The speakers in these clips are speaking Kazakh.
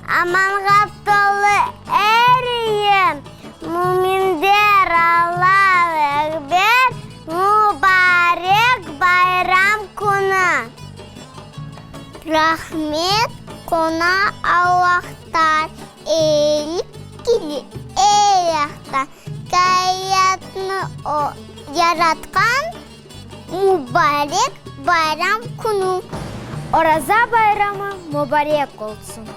Аманға толы әрейін, мүміндер Аллах Акбар, мүбарек байрам күні. Рахмет қона Аллахтар, келі аяқтан, каятны яратқан, мүбарек байрам күні. Ораза байрамы мүбарек olsun.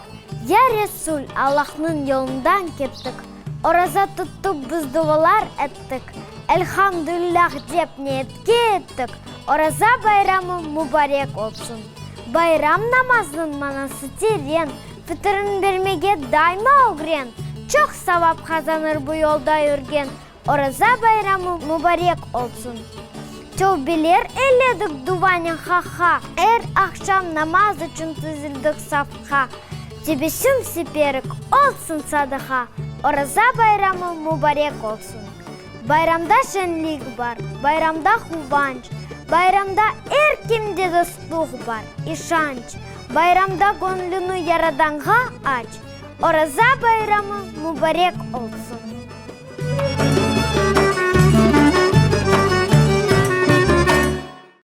Я Ресул, Аллахның yolundan кеттік. Ораза тұттық, біз дұғалар әттік. Элхамдуллах деп ниетке еттік. Ораза байрамы мүбарек olsun. Байрам намазының манасы терең. Фитірін бермеге дайма огрен. Çok савап қазаныр bu yolda yürgen. Ораза байрамы мүбарек olsun. Tövbeler eyledik duvanın ha-ha. Akşam namaz için tüzüldük safha. Tebessüm siperik olsun sadıha. Orazа bayramı mübarek olsun. Bayramda şenlik var, bayramda huvanç. Bayramda kimde dostluk var, işanç. Bayramda gönlünü yaradanğa aç. Orazа bayramı mübarek olsun.